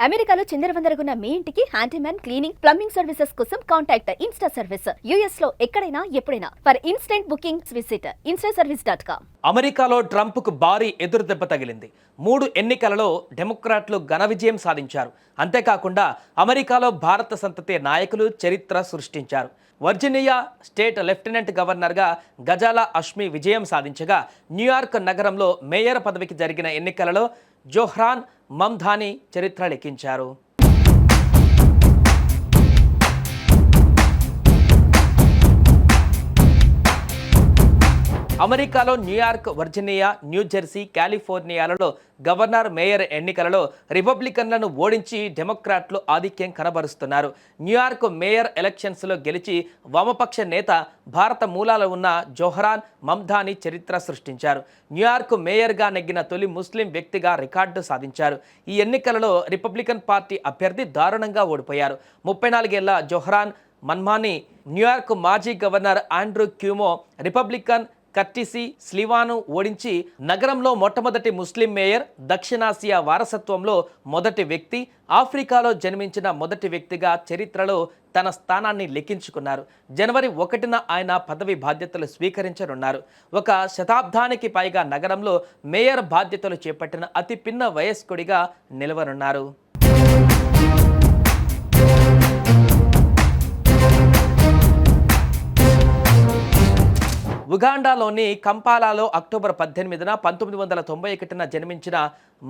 అమెరికాలో చిందరవందరగున్న మీ ఇంటికి handyman, cleaning, plumbing services కోసం కాంటాక్ట్ ఇన్స్టా సర్వీస్. యుఎస్ లో ఎక్కడైనా ఎప్పుడైనా for instant bookings visit instaservice.com. అమెరికాలో ట్రంప్కు భారీ ఎదురుదెబ్బ తగిలింది. 3 ఎన్నికలలో డెమోక్రాట్లు ఘన విజయం సాధించారు. అంతేకాకుండా అమెరికాలో భారత సంతతి నాయకులు చరిత్ర సృష్టించారు. వర్జీనియా స్టేట్ లెఫ్టినెంట్ గవర్నర్గా గజాలా హష్మీ విజయం సాధించగా, న్యూయార్క్ నగరంలో మేయర్ పదవికి జరిగిన ఎన్నికలలో జోహ్రాన్ మమ్దాని చరిత్ర లిఖించారు. అమెరికాలో న్యూయార్క్, వర్జీనియా, న్యూజెర్సీ, కాలిఫోర్నియాలలో గవర్నర్, మేయర్ ఎన్నికలలో రిపబ్లికన్లను ఓడించి డెమోక్రాట్లు ఆధిక్యం కనబరుస్తున్నారు. న్యూయార్క్ మేయర్ ఎలక్షన్స్లో గెలిచి వామపక్ష నేత, భారత మూలాలు ఉన్న జోహ్రాన్ మమ్దాని చరిత్ర సృష్టించారు. న్యూయార్క్ మేయర్గా నెగ్గిన తొలి ముస్లిం వ్యక్తిగా రికార్డు సాధించారు. ఈ ఎన్నికలలో రిపబ్లికన్ పార్టీ అభ్యర్థి దారుణంగా ఓడిపోయారు. 34 ఏళ్ల జోహ్రాన్ మమ్దాని న్యూయార్క్ మాజీ governor Andrew Cuomo, Republican Curtis స్లీవాను ఓడించి నగరంలో మొట్టమొదటి ముస్లిం మేయర్, దక్షిణాసియా వారసత్వంలో మొదటి వ్యక్తి, ఆఫ్రికాలో జన్మించిన మొదటి వ్యక్తిగా చరిత్రలో తన స్థానాన్ని లెక్కించుకున్నారు. జనవరి 1న ఆయన పదవి బాధ్యతలు స్వీకరించనున్నారు. ఒక శతాబ్దానికి పైగా నగరంలో మేయర్ బాధ్యతలు చేపట్టిన అతి పిన్న వయస్కుడిగా నిలవనున్నారు. ఉగాండాలోని కంపాలాలో అక్టోబర్ 18న 1991న జన్మించిన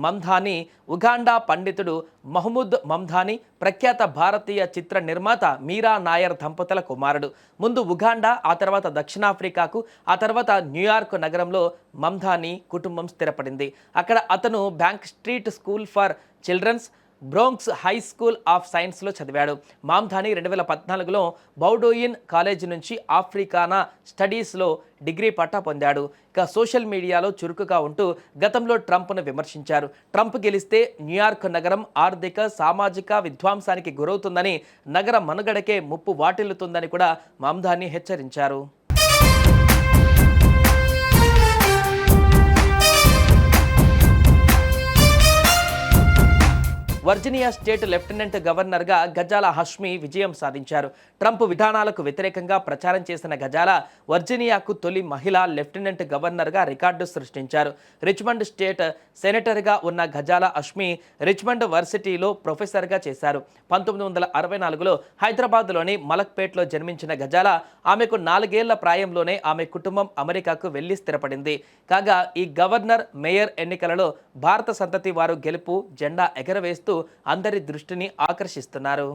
మమ్దాని ఉగాండా పండితుడు మహమూద్ మమ్దాని, ప్రఖ్యాత భారతీయ చిత్ర నిర్మాత మీరా నాయర్ దంపతుల కుమారుడు. ముందు ఉగాండా, ఆ తర్వాత దక్షిణాఫ్రికాకు, ఆ తర్వాత న్యూయార్క్ నగరంలో మమ్దాని కుటుంబం స్థిరపడింది. అక్కడ అతను Bank Street School for Childrens, Bronx High School of సైన్స్లో చదివాడు. మమ్దాని 2014లో బౌడోయిన్ కాలేజ్ నుంచి ఆఫ్రికానా స్టడీస్లో డిగ్రీ పట్టా పొందాడు. ఇక సోషల్ మీడియాలో చురుకుగా ఉంటూ గతంలో ట్రంప్ను విమర్శించారు. ట్రంప్ గెలిస్తే న్యూయార్క్ నగరం ఆర్థిక, సామాజిక విధ్వంసానికి గురవుతుందని, నగర మనుగడకే ముప్పు వాటిల్లుతుందని కూడా మమ్దాని హెచ్చరించారు. వర్జీనియా స్టేట్ లెఫ్టినెంట్ గవర్నర్గా గజాలా హష్మీ విజయం సాధించారు. ట్రంప్ విధానాలకు వ్యతిరేకంగా ప్రచారం చేసిన గజాలా వర్జీనియాకు తొలి మహిళా లెఫ్టినెంట్ గవర్నర్గా రికార్డు సృష్టించారు. రిచ్మండ్ స్టేట్ సెనేటర్గా ఉన్న గజాలా హష్మీ రిచ్మండ్ వర్సిటీలో ప్రొఫెసర్గా చేశారు. 1964లో హైదరాబాద్లోని మలక్పేట్లో జన్మించిన గజాలా, ఆమెకు 4 ఏళ్ల ప్రాయంలోనే ఆమె కుటుంబం అమెరికాకు వెళ్లి స్థిరపడింది. కాగా ఈ గవర్నర్, మేయర్ ఎన్నికలలో భారత సంతతి వారు గెలుపు జెండా ఎగరవేస్తూ అందరి దృష్టిని ఆకర్షిస్తున్నారు.